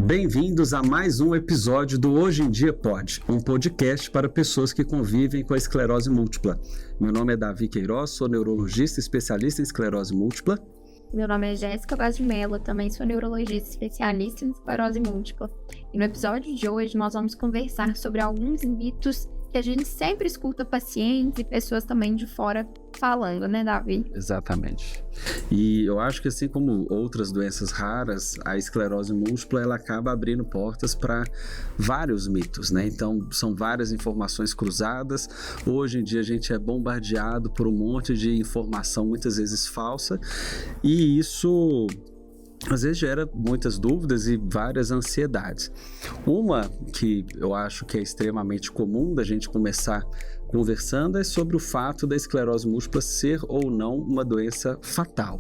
Bem-vindos a mais um episódio do Hoje em Dia Pode, um podcast para pessoas que convivem com a esclerose múltipla. Meu nome é Davi Queiroz, sou neurologista especialista em esclerose múltipla. Meu nome é Jéssica Vaz de Mello, também sou neurologista especialista em esclerose múltipla. E no episódio de hoje nós vamos conversar sobre alguns mitos que a gente sempre escuta pacientes e pessoas também de fora falando, né, Davi? Exatamente. E eu acho que assim como outras doenças raras, a esclerose múltipla ela acaba abrindo portas para vários mitos, né? Então são várias informações cruzadas. Hoje em dia a gente é bombardeado por um monte de informação muitas vezes falsa e isso às vezes gera muitas dúvidas e várias ansiedades. Uma que eu acho que é extremamente comum da gente começar conversando é sobre o fato da esclerose múltipla ser ou não uma doença fatal.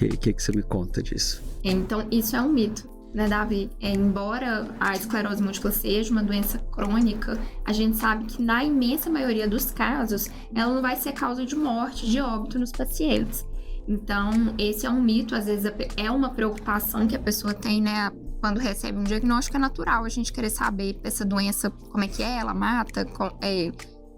E aí, o que você me conta disso? Então, isso é um mito, né, Davi? Embora a esclerose múltipla seja uma doença crônica, a gente sabe que na imensa maioria dos casos, ela não vai ser causa de morte, de óbito nos pacientes. Então, esse é um mito, às vezes é uma preocupação que a pessoa tem, né, quando recebe um diagnóstico. É natural a gente querer saber essa doença, como é que é, ela mata,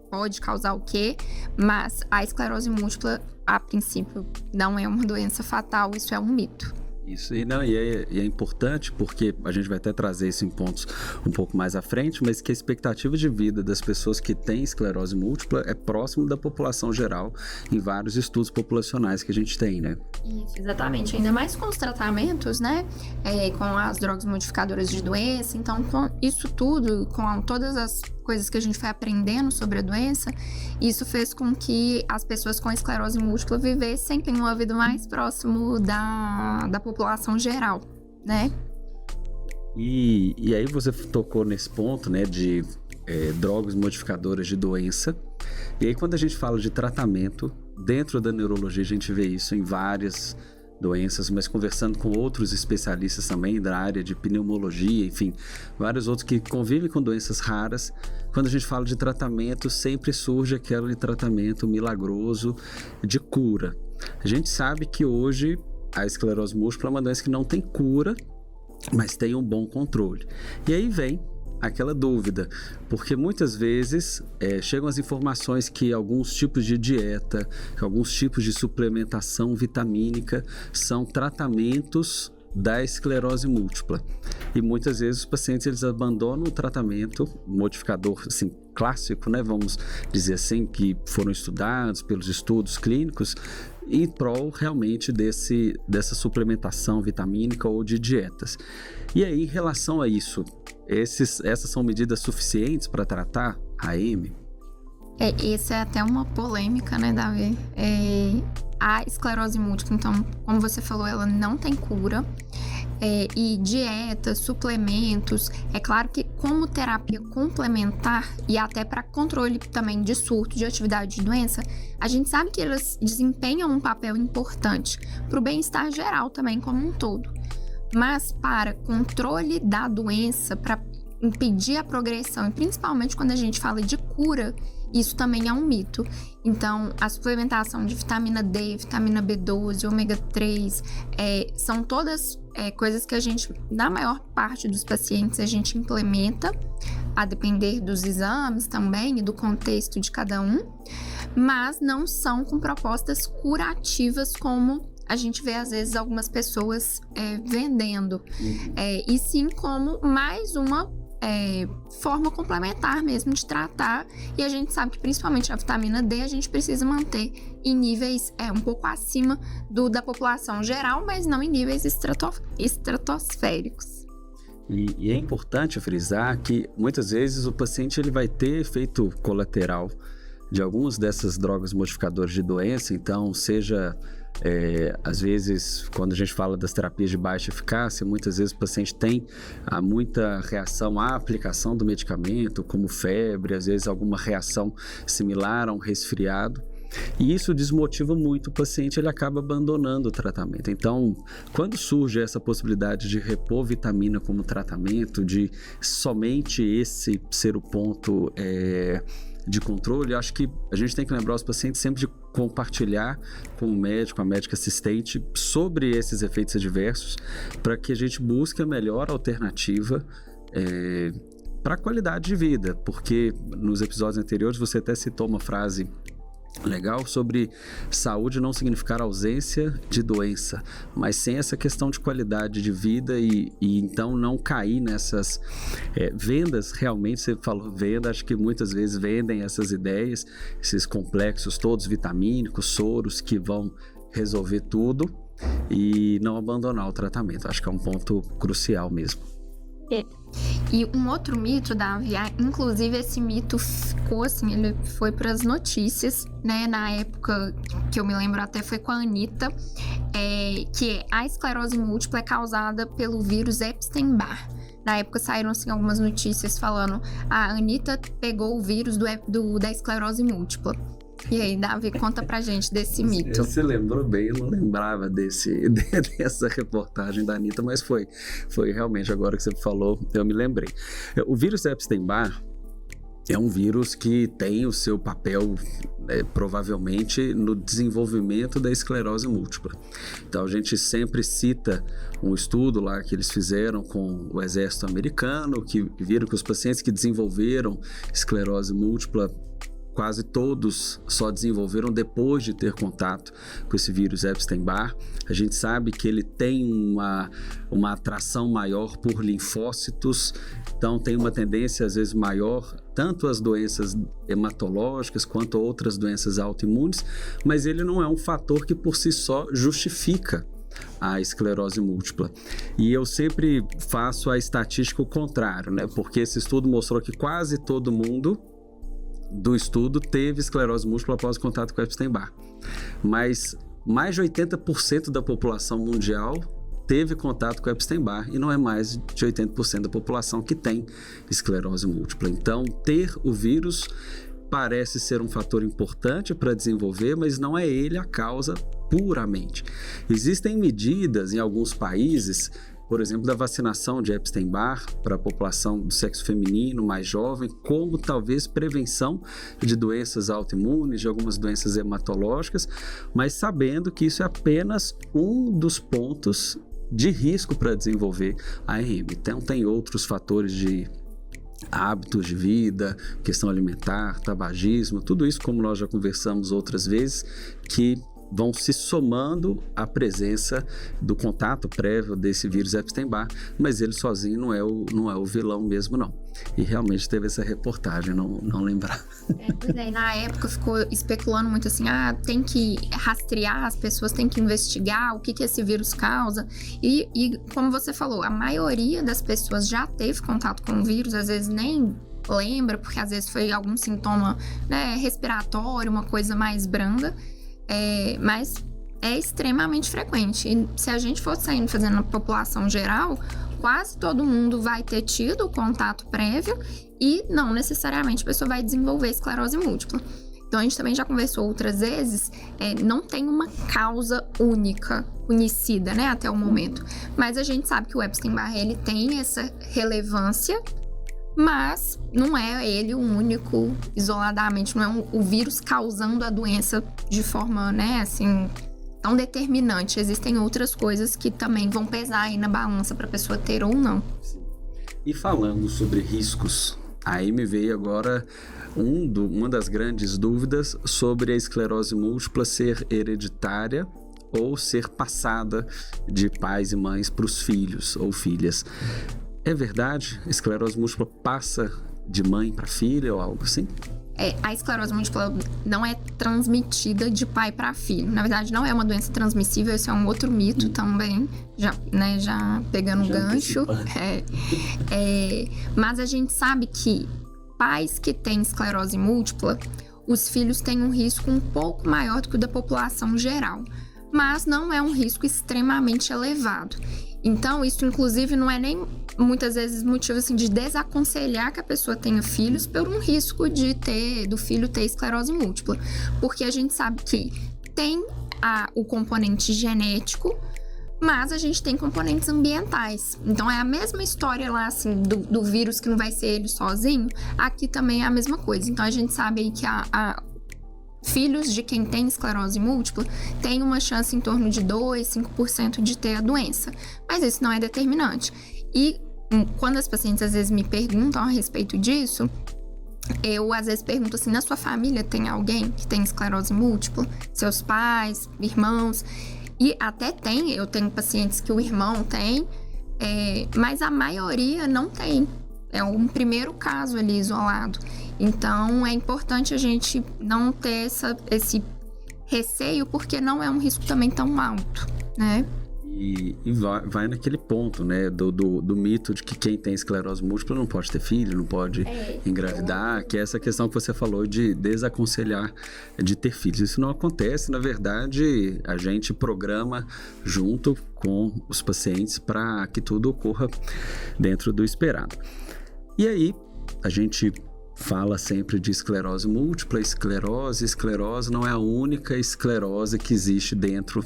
pode causar o quê, mas a esclerose múltipla, a princípio, não é uma doença fatal, isso é um mito. Isso, e é importante porque a gente vai até trazer isso em pontos um pouco mais à frente, mas que a expectativa de vida das pessoas que têm esclerose múltipla é próximo da população geral em vários estudos populacionais que a gente tem, né? Isso, exatamente, ainda mais com os tratamentos, né, com as drogas modificadoras de doença. Então, com isso tudo, com todas as coisas que a gente foi aprendendo sobre a doença, isso fez com que as pessoas com esclerose múltipla vivessem em uma vida mais próximo da população geral, né? E aí você tocou nesse ponto, né, de drogas modificadoras de doença. E aí quando a gente fala de tratamento, dentro da neurologia a gente vê isso em várias doenças, mas conversando com outros especialistas também da área de pneumologia, enfim, vários outros que convivem com doenças raras. Quando a gente fala de tratamento, sempre surge aquele tratamento milagroso de cura. A gente sabe que hoje a esclerose múltipla é uma doença que não tem cura, mas tem um bom controle. E aí vem aquela dúvida, porque muitas vezes chegam as informações que alguns tipos de dieta, que alguns tipos de suplementação vitamínica são tratamentos da esclerose múltipla. E muitas vezes os pacientes eles abandonam o tratamento modificador assim, clássico, né? Vamos dizer assim, que foram estudados pelos estudos clínicos em prol realmente dessa suplementação vitamínica ou de dietas. E aí, em relação a isso, essas são medidas suficientes para tratar a AM? Essa é até uma polêmica, né, Davi? A esclerose múltipla, então, como você falou, ela não tem cura. E dietas, suplementos, é claro que como terapia complementar e até para controle também de surto, de atividade de doença, a gente sabe que elas desempenham um papel importante para o bem-estar geral também como um todo. Mas para controle da doença, para impedir a progressão, e principalmente quando a gente fala de cura, isso também é um mito. Então, a suplementação de vitamina D, vitamina B12, ômega 3, são todas coisas que a gente, na maior parte dos pacientes, a gente implementa, a depender dos exames também e do contexto de cada um, mas não são com propostas curativas como a gente vê, às vezes, algumas pessoas vendendo. E sim como mais uma forma complementar mesmo de tratar. E a gente sabe que, principalmente a vitamina D, a gente precisa manter em níveis um pouco acima da população geral, mas não em níveis estratosféricos. E é importante frisar que, muitas vezes, o paciente ele vai ter efeito colateral de algumas dessas drogas modificadoras de doença. Então, seja às vezes, quando a gente fala das terapias de baixa eficácia, muitas vezes o paciente tem muita reação à aplicação do medicamento, como febre, às vezes alguma reação similar a um resfriado. E isso desmotiva muito o paciente, ele acaba abandonando o tratamento. Então, quando surge essa possibilidade de repor vitamina como tratamento, de somente esse ser o ponto de controle, acho que a gente tem que lembrar os pacientes sempre de compartilhar com o médico, a médica assistente, sobre esses efeitos adversos, para que a gente busque a melhor alternativa para a qualidade de vida, porque nos episódios anteriores você até citou uma frase legal sobre saúde não significar ausência de doença, mas sem essa questão de qualidade de vida e então não cair nessas vendas. Realmente, você falou venda, acho que muitas vezes vendem essas ideias, esses complexos todos vitamínicos, soros que vão resolver tudo e não abandonar o tratamento. Acho que é um ponto crucial mesmo. E um outro mito, Davi, inclusive esse mito ficou assim, ele foi para as notícias, né, na época que eu me lembro até foi com a Anitta, que a esclerose múltipla é causada pelo vírus Epstein-Barr. Na época saíram assim, algumas notícias falando a Anitta pegou o vírus da esclerose múltipla. E aí, Davi, conta pra gente desse mito. Você lembrou bem, eu não lembrava dessa reportagem da Anitta, mas foi realmente, agora que você falou, eu me lembrei. O vírus Epstein-Barr é um vírus que tem o seu papel, provavelmente, no desenvolvimento da esclerose múltipla. Então, a gente sempre cita um estudo lá que eles fizeram com o exército americano, que viram que os pacientes que desenvolveram esclerose múltipla, quase todos só desenvolveram depois de ter contato com esse vírus Epstein-Barr. A gente sabe que ele tem uma atração maior por linfócitos, então tem uma tendência às vezes maior, tanto as doenças hematológicas quanto outras doenças autoimunes, mas ele não é um fator que por si só justifica a esclerose múltipla. E eu sempre faço a estatística o contrário, né? Porque esse estudo mostrou que quase todo mundo do estudo teve esclerose múltipla após o contato com Epstein-Barr. Mas mais de 80% da população mundial teve contato com Epstein-Barr e não é mais de 80% da população que tem esclerose múltipla. Então, ter o vírus parece ser um fator importante para desenvolver, mas não é ele a causa puramente. Existem medidas em alguns países, por exemplo, da vacinação de Epstein-Barr para a população do sexo feminino mais jovem, como talvez prevenção de doenças autoimunes, de algumas doenças hematológicas, mas sabendo que isso é apenas um dos pontos de risco para desenvolver a ARM. Então, tem outros fatores de hábitos de vida, questão alimentar, tabagismo, tudo isso, como nós já conversamos outras vezes, que vão se somando à presença do contato prévio desse vírus Epstein-Barr, mas ele sozinho não é o vilão mesmo, não. E realmente teve essa reportagem, não lembrar. Na época ficou especulando muito assim, tem que rastrear, as pessoas têm que investigar o que esse vírus causa. E como você falou, a maioria das pessoas já teve contato com o vírus, às vezes nem lembra, porque às vezes foi algum sintoma, né, respiratório, uma coisa mais branda. Mas é extremamente frequente. E se a gente for saindo fazendo na população geral, quase todo mundo vai ter tido o contato prévio e não necessariamente a pessoa vai desenvolver esclerose múltipla. Então a gente também já conversou outras vezes, não tem uma causa única conhecida, né, até o momento. Mas a gente sabe que o Epstein-Barr, ele tem essa relevância, mas não é ele o único, isoladamente, não é o vírus causando a doença de forma, né, assim, tão determinante. Existem outras coisas que também vão pesar aí na balança para a pessoa ter ou não. E falando sobre riscos, aí me veio agora uma das grandes dúvidas sobre a esclerose múltipla ser hereditária ou ser passada de pais e mães para os filhos ou filhas. É verdade? A esclerose múltipla passa de mãe para filha ou algo assim? A esclerose múltipla não é transmitida de pai para filho. Na verdade, não é uma doença transmissível, esse é um outro mito também, já pegando um gancho. Mas a gente sabe que pais que têm esclerose múltipla, os filhos têm um risco um pouco maior do que o da população geral, mas não é um risco extremamente elevado. Então, isso inclusive não é nem muitas vezes motivo assim, de desaconselhar que a pessoa tenha filhos por um risco do filho ter esclerose múltipla. Porque a gente sabe que tem o componente genético, mas a gente tem componentes ambientais. Então, é a mesma história lá, assim, do vírus que não vai ser ele sozinho. Aqui também é a mesma coisa. Então, a gente sabe aí que filhos de quem tem esclerose múltipla têm uma chance em torno de 2, 5% de ter a doença. Mas isso não é determinante. E quando as pacientes às vezes me perguntam a respeito disso, eu às vezes pergunto assim, na sua família tem alguém que tem esclerose múltipla? Seus pais, irmãos? E até tem, eu tenho pacientes que o irmão tem, mas a maioria não tem. É um primeiro caso ali isolado. Então, é importante a gente não ter esse receio, porque não é um risco também tão alto, né? E vai naquele ponto, né, do mito de que quem tem esclerose múltipla não pode ter filho, não pode engravidar, que é essa questão que você falou de desaconselhar de ter filhos. Isso não acontece, na verdade, a gente programa junto com os pacientes para que tudo ocorra dentro do esperado. E aí, a gente fala sempre de esclerose múltipla, esclerose não é a única esclerose que existe dentro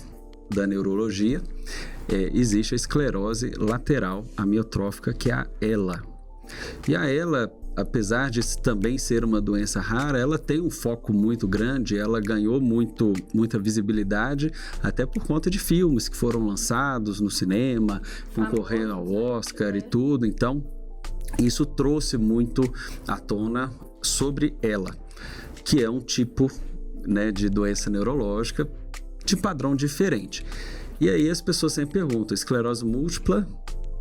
da neurologia. Existe a esclerose lateral amiotrófica, que é a ELA. E a ELA, apesar de também ser uma doença rara, ela tem um foco muito grande, ela ganhou muita visibilidade, até por conta de filmes que foram lançados no cinema, concorrendo ao Oscar e tudo. Então, isso trouxe muito à tona sobre ela, que é um tipo, né, de doença neurológica de padrão diferente. E aí as pessoas sempre perguntam, esclerose múltipla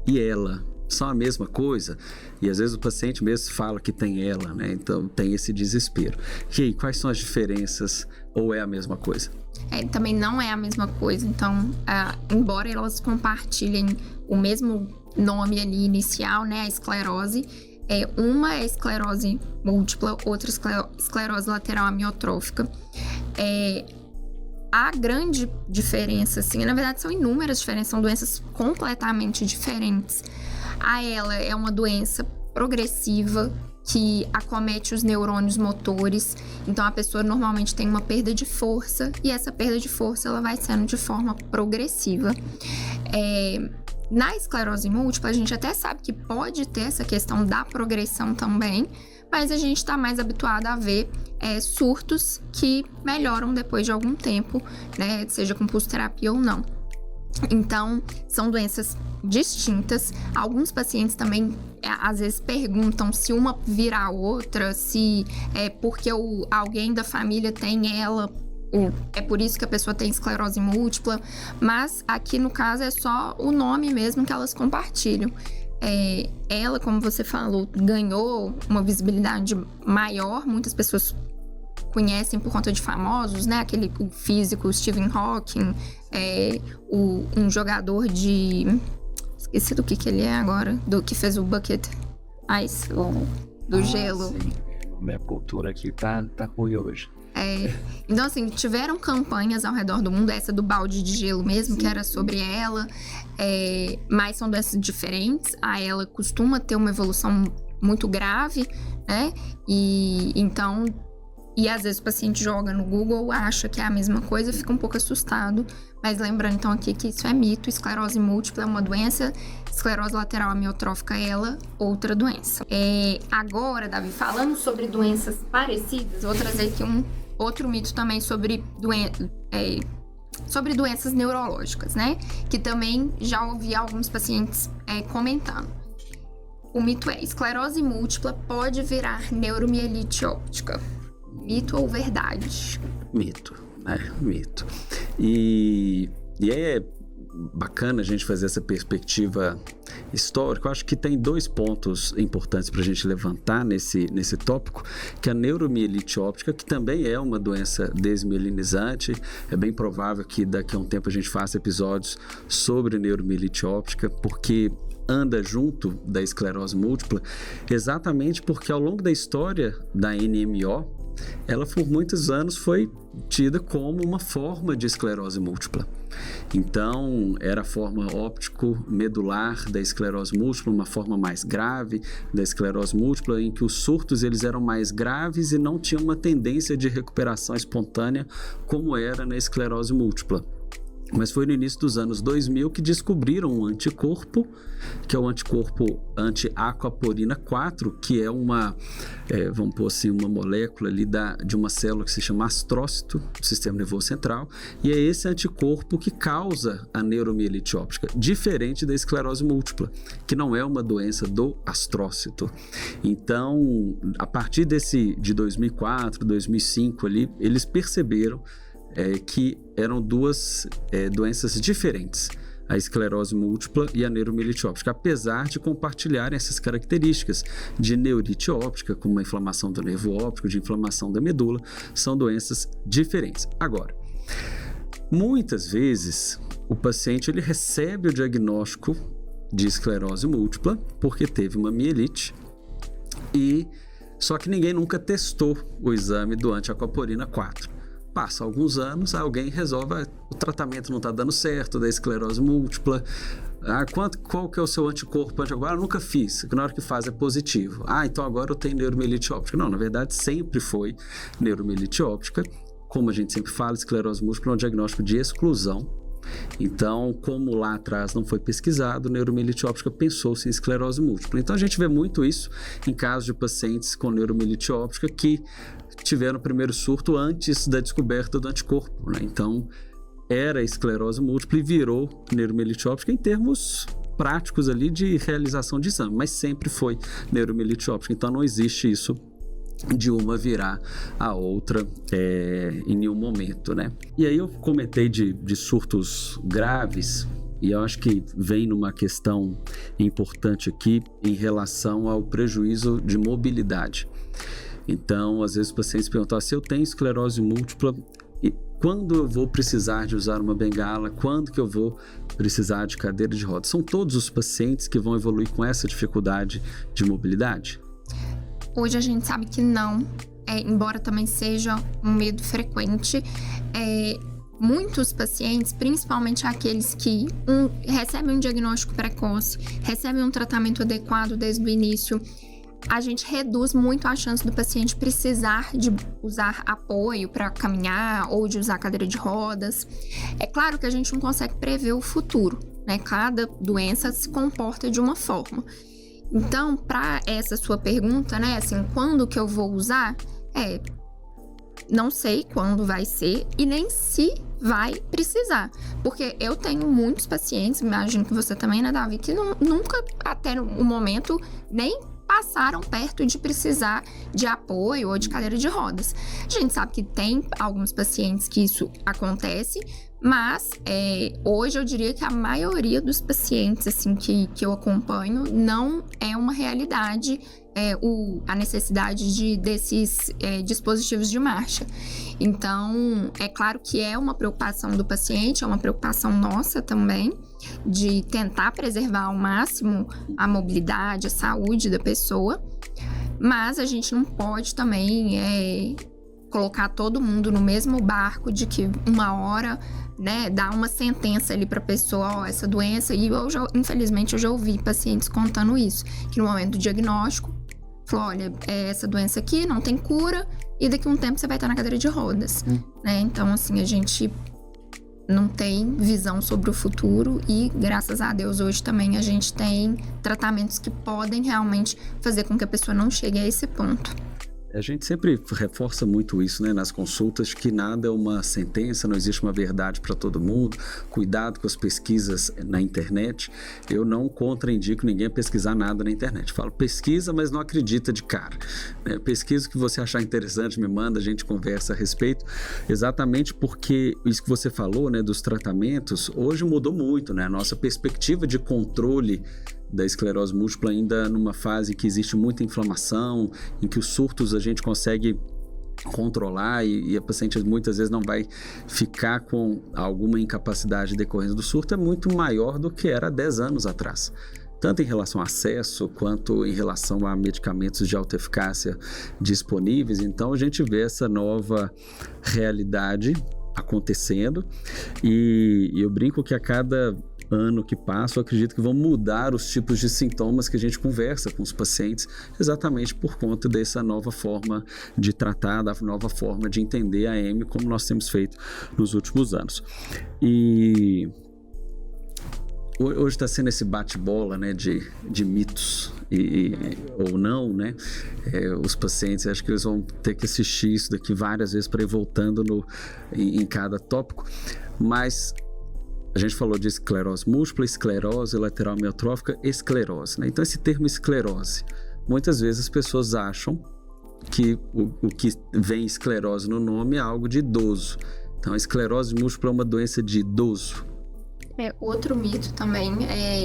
e ela são a mesma coisa? E às vezes o paciente mesmo fala que tem ela, né? Então tem esse desespero. E aí, quais são as diferenças, ou é a mesma coisa? Também não é a mesma coisa. Então, embora elas compartilhem o mesmo nome ali inicial, né? A esclerose. Uma é esclerose múltipla, outra esclerose lateral amiotrófica. A grande diferença, assim, na verdade são inúmeras diferenças, são doenças completamente diferentes. A ELA é uma doença progressiva que acomete os neurônios motores, então a pessoa normalmente tem uma perda de força, e essa perda de força ela vai sendo de forma progressiva. Na esclerose múltipla, a gente até sabe que pode ter essa questão da progressão também, mas a gente está mais habituado a ver surtos que melhoram depois de algum tempo, né, seja com pulsoterapia ou não. Então, são doenças distintas. Alguns pacientes também, às vezes, perguntam se uma vira a outra, se é porque alguém da família tem ela, é por isso que a pessoa tem esclerose múltipla, mas aqui no caso é só o nome mesmo que elas compartilham. Ela, como você falou, ganhou uma visibilidade maior, muitas pessoas conhecem por conta de famosos, né? O físico Stephen Hawking, um jogador esqueci do que ele é agora, do que fez o Bucket Ice, do gelo. Sim. Minha cultura aqui tá ruim hoje. Então, assim, tiveram campanhas ao redor do mundo, essa do balde de gelo mesmo, que era sobre ela, mas são doenças diferentes. A ela costuma ter uma evolução muito grave, né? E às vezes o paciente joga no Google, acha que é a mesma coisa, fica um pouco assustado. Mas lembrando então aqui que isso é mito, esclerose múltipla é uma doença, esclerose lateral amiotrófica ela, outra doença. Agora, Davi, falando sobre doenças parecidas, vou trazer aqui um outro mito também sobre doenças neurológicas, né? Que também já ouvi alguns pacientes comentando. O mito é, esclerose múltipla pode virar neuromielite óptica. Mito ou verdade? Mito, né? Mito. E é bacana a gente fazer essa perspectiva histórica. Eu acho que tem dois pontos importantes para a gente levantar nesse tópico, que é a neuromielite óptica, que também é uma doença desmielinizante. É bem provável que daqui a um tempo a gente faça episódios sobre neuromielite óptica, porque anda junto da esclerose múltipla, exatamente porque ao longo da história da NMO, ela por muitos anos foi tida como uma forma de esclerose múltipla. Então, era a forma óptico-medular da esclerose múltipla, uma forma mais grave da esclerose múltipla, em que os surtos eles eram mais graves e não tinham uma tendência de recuperação espontânea como era na esclerose múltipla. Mas foi no início dos anos 2000 que descobriram um anticorpo, que é o anticorpo anti-aquaporina 4, que é vamos pôr assim, uma molécula ali de uma célula que se chama astrócito, do sistema nervoso central, e é esse anticorpo que causa a neuromielite óptica, diferente da esclerose múltipla, que não é uma doença do astrócito. Então, a partir de 2004, 2005 ali, eles perceberam que eram duas doenças diferentes, a esclerose múltipla e a neuromielite óptica, apesar de compartilharem essas características de neurite óptica, como a inflamação do nervo óptico, de inflamação da medula, são doenças diferentes. Agora, muitas vezes o paciente ele recebe o diagnóstico de esclerose múltipla porque teve uma mielite, só que ninguém nunca testou o exame do anti-aquaporina 4. Passa alguns anos, alguém resolve, o tratamento não está dando certo da esclerose múltipla. Qual que é o seu anticorpo anti-aquaporina? Eu nunca fiz, na hora que faz é positivo. Então agora eu tenho neuromielite óptica. Não, na verdade sempre foi neuromielite óptica. Como a gente sempre fala, esclerose múltipla é um diagnóstico de exclusão. Então, como lá atrás não foi pesquisado, neuromielite óptica pensou-se em esclerose múltipla. Então a gente vê muito isso em casos de pacientes com neuromielite óptica que tiveram o primeiro surto antes da descoberta do anticorpo, né? Então, era esclerose múltipla e virou neuromielite óptica em termos práticos ali de realização de exame, mas sempre foi neuromielite óptica. Então, não existe isso de uma virar a outra em nenhum momento, né? E aí eu comentei de surtos graves, e eu acho que vem numa questão importante aqui em relação ao prejuízo de mobilidade. Então, às vezes os pacientes perguntam: se eu tenho esclerose múltipla, quando eu vou precisar de usar uma bengala? Quando que eu vou precisar de cadeira de rodas? São todos os pacientes que vão evoluir com essa dificuldade de mobilidade? Hoje a gente sabe que não, embora também seja um medo frequente. Muitos pacientes, principalmente aqueles que recebem um diagnóstico precoce, recebem um tratamento adequado desde o início, a gente reduz muito a chance do paciente precisar de usar apoio para caminhar ou de usar cadeira de rodas. É claro que a gente não consegue prever o futuro, né? Cada doença se comporta de uma forma. Então, para essa sua pergunta, né, assim, quando que eu vou usar? Não sei quando vai ser e nem se vai precisar. Porque eu tenho muitos pacientes, imagino que você também, né, Davi, que nunca, até o momento, nem passaram perto de precisar de apoio ou de cadeira de rodas. A gente sabe que tem alguns pacientes que isso acontece, mas hoje eu diria que a maioria dos pacientes assim, que eu acompanho não é uma realidade a necessidade desses dispositivos de marcha. Então, é claro que é uma preocupação do paciente, é uma preocupação nossa também, de tentar preservar ao máximo a mobilidade, a saúde da pessoa, mas a gente não pode também colocar todo mundo no mesmo barco de que uma hora, né, dar uma sentença ali para a pessoa, essa doença, e infelizmente eu já ouvi pacientes contando isso, que no momento do diagnóstico, falou: olha, essa doença aqui não tem cura, e daqui a um tempo você vai estar na cadeira de rodas, né? Então, assim, a gente não tem visão sobre o futuro e, graças a Deus, hoje também a gente tem tratamentos que podem realmente fazer com que a pessoa não chegue a esse ponto. A gente sempre reforça muito isso, né, nas consultas, que nada é uma sentença, não existe uma verdade para todo mundo. Cuidado com as pesquisas na internet. Eu não contraindico ninguém a pesquisar nada na internet. Falo, pesquisa, mas não acredita de cara. Pesquisa o que você achar interessante, me manda, a gente conversa a respeito. Exatamente porque isso que você falou, né, dos tratamentos, hoje mudou muito, né? A nossa perspectiva de controle da esclerose múltipla ainda numa fase que existe muita inflamação, em que os surtos a gente consegue controlar e a paciente muitas vezes não vai ficar com alguma incapacidade decorrente do surto, é muito maior do que era há 10 anos atrás. Tanto em relação ao acesso, quanto em relação a medicamentos de alta eficácia disponíveis. Então a gente vê essa nova realidade acontecendo e eu brinco que a cada ano que passa, eu acredito que vão mudar os tipos de sintomas que a gente conversa com os pacientes, exatamente por conta dessa nova forma de tratar, da nova forma de entender a AM, como nós temos feito nos últimos anos. E hoje está sendo esse bate-bola, né, de mitos ou não, né? Os pacientes, acho que eles vão ter que assistir isso daqui várias vezes para ir voltando em cada tópico, mas a gente falou de esclerose múltipla, esclerose lateral amiotrófica, esclerose, né? Então esse termo esclerose, muitas vezes as pessoas acham que o que vem esclerose no nome é algo de idoso. Então a esclerose múltipla é uma doença de idoso. Outro mito também,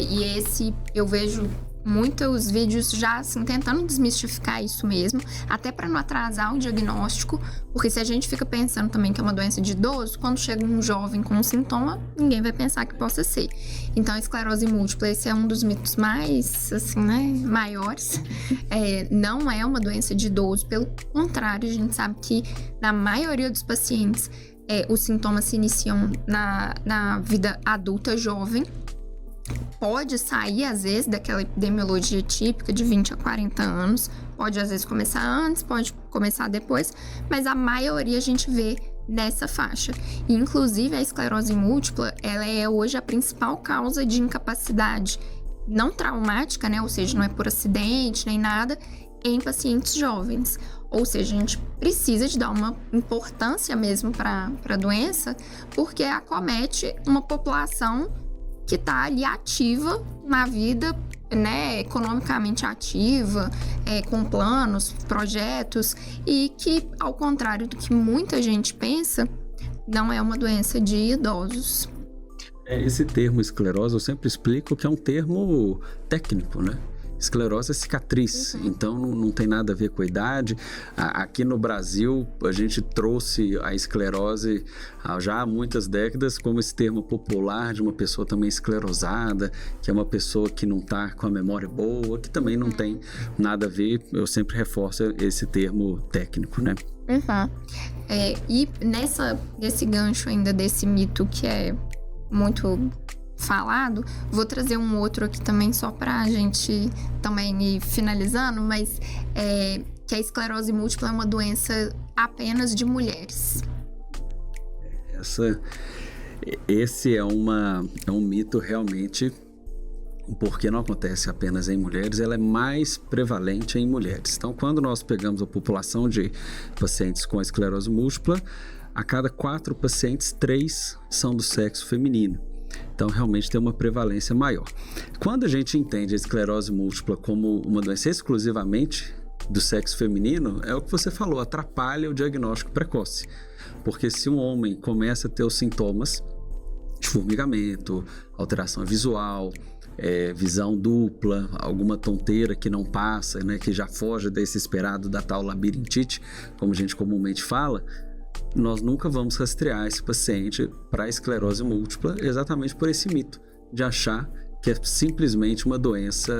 e esse eu vejo muitos vídeos já assim, tentando desmistificar isso mesmo, até para não atrasar o diagnóstico, porque se a gente fica pensando também que é uma doença de idoso, quando chega um jovem com um sintoma, ninguém vai pensar que possa ser. Então a esclerose múltipla, esse é um dos mitos mais, assim, né, maiores. Não é uma doença de idoso, pelo contrário, a gente sabe que na maioria dos pacientes os sintomas se iniciam na vida adulta jovem. Pode sair, às vezes, daquela epidemiologia típica de 20 a 40 anos. Pode, às vezes, começar antes, pode começar depois. Mas a maioria a gente vê nessa faixa. E, inclusive, a esclerose múltipla, ela é hoje a principal causa de incapacidade não traumática, né? Ou seja, não é por acidente nem nada, em pacientes jovens. Ou seja, a gente precisa de dar uma importância mesmo para a doença, porque acomete uma população que está ali ativa na vida, né, economicamente ativa, com planos, projetos, e que, ao contrário do que muita gente pensa, não é uma doença de idosos. Esse termo esclerose, eu sempre explico que é um termo técnico, né? Esclerose é cicatriz, então não tem nada a ver com a idade. Aqui no Brasil, a gente trouxe a esclerose já há muitas décadas como esse termo popular de uma pessoa também esclerosada, que é uma pessoa que não está com a memória boa, que também não tem nada a ver. Eu sempre reforço esse termo técnico, né? E nesse gancho ainda desse mito que é muito falado, vou trazer um outro aqui também só pra gente também ir finalizando, mas que a esclerose múltipla é uma doença apenas de mulheres. Esse é um mito realmente, porque não acontece apenas em mulheres, ela é mais prevalente em mulheres. Então, quando nós pegamos a população de pacientes com esclerose múltipla, a cada 4 pacientes, 3 são do sexo feminino. Então, realmente tem uma prevalência maior. Quando a gente entende a esclerose múltipla como uma doença exclusivamente do sexo feminino, é o que você falou, atrapalha o diagnóstico precoce. Porque se um homem começa a ter os sintomas de formigamento, alteração visual, visão dupla, alguma tonteira que não passa, né, que já foge desse esperado da tal labirintite, como a gente comumente fala, nós nunca vamos rastrear esse paciente para a esclerose múltipla exatamente por esse mito de achar que é simplesmente uma doença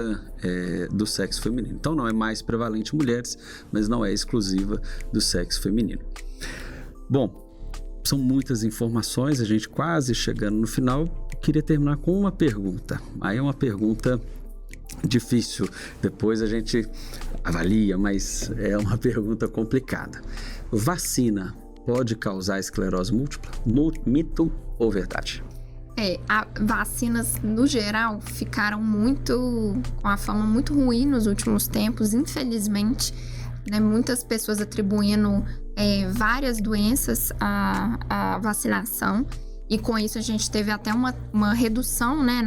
do sexo feminino. Então não é mais prevalente em mulheres, mas não é exclusiva do sexo feminino. Bom, são muitas informações, a gente quase chegando no final. Queria terminar com uma pergunta. Aí é uma pergunta difícil, depois a gente avalia, mas é uma pergunta complicada. Vacina pode causar esclerose múltipla? Mito ou verdade? Vacinas, no geral, ficaram com a fama muito ruim nos últimos tempos, infelizmente, né? Muitas pessoas atribuindo várias doenças à vacinação, e com isso a gente teve até uma redução, né,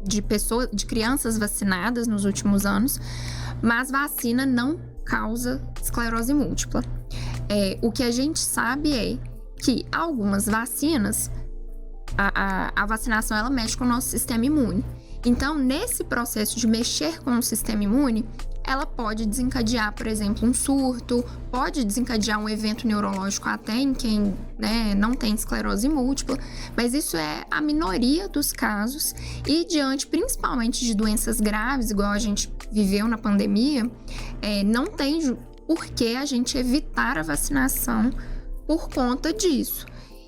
de crianças vacinadas nos últimos anos, mas vacina não causa esclerose múltipla. O que a gente sabe é que algumas vacinas, a vacinação ela mexe com o nosso sistema imune. Então, nesse processo de mexer com o sistema imune, ela pode desencadear, por exemplo, um surto, pode desencadear um evento neurológico até em quem, né, não tem esclerose múltipla, mas isso é a minoria dos casos, e diante principalmente de doenças graves, igual a gente viveu na pandemia, não tem por que a gente evitar a vacinação por conta disso.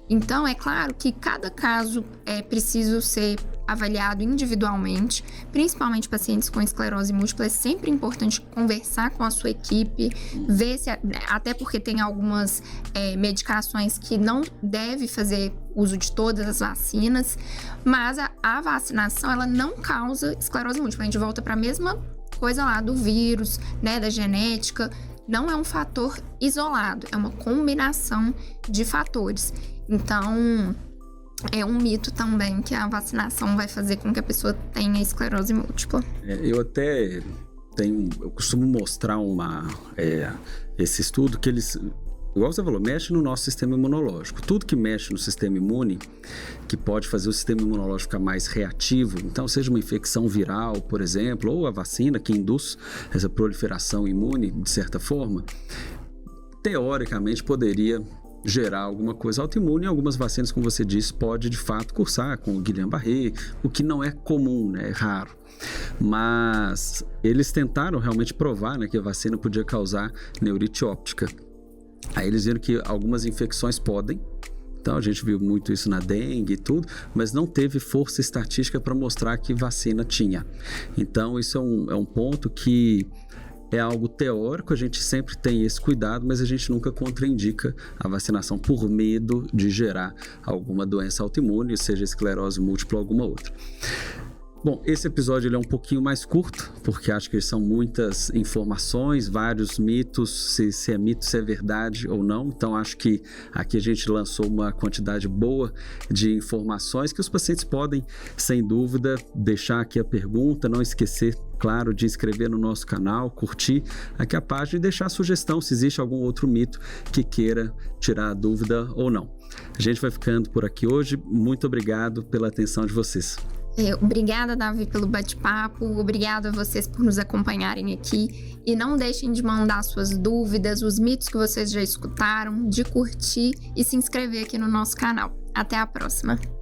Então, é claro que cada caso é preciso ser avaliado individualmente, principalmente pacientes com esclerose múltipla. É sempre importante conversar com a sua equipe, ver se, até porque tem algumas medicações que não deve fazer uso de todas as vacinas, mas a vacinação, ela não causa esclerose múltipla. A gente volta para a mesma coisa lá do vírus, né, da genética. Não é um fator isolado, é uma combinação de fatores. Então, é um mito também que a vacinação vai fazer com que a pessoa tenha esclerose múltipla. Eu costumo mostrar esse estudo que eles, igual você falou, mexe no nosso sistema imunológico. Tudo que mexe no sistema imune, que pode fazer o sistema imunológico ficar mais reativo, então seja uma infecção viral, por exemplo, ou a vacina que induz essa proliferação imune, de certa forma, teoricamente poderia gerar alguma coisa autoimune. E algumas vacinas, como você disse, pode de fato cursar com o Guillain-Barré, o que não é comum, né? É raro. Mas eles tentaram realmente provar, né, que a vacina podia causar neurite óptica. Aí eles viram que algumas infecções podem. Então a gente viu muito isso na dengue e tudo, mas não teve força estatística para mostrar que vacina tinha. Então isso é um ponto que é algo teórico, a gente sempre tem esse cuidado, mas a gente nunca contraindica a vacinação por medo de gerar alguma doença autoimune, seja esclerose múltipla ou alguma outra. Bom, esse episódio ele é um pouquinho mais curto, porque acho que são muitas informações, vários mitos, se é mito, se é verdade ou não. Então acho que aqui a gente lançou uma quantidade boa de informações que os pacientes podem, sem dúvida, deixar aqui a pergunta, não esquecer, claro, de inscrever no nosso canal, curtir aqui a página e deixar a sugestão se existe algum outro mito que queira tirar a dúvida ou não. A gente vai ficando por aqui hoje. Muito obrigado pela atenção de vocês. Obrigada, Davi, pelo bate-papo. Obrigada a vocês por nos acompanharem aqui. E não deixem de mandar suas dúvidas, os mitos que vocês já escutaram, de curtir e se inscrever aqui no nosso canal. Até a próxima!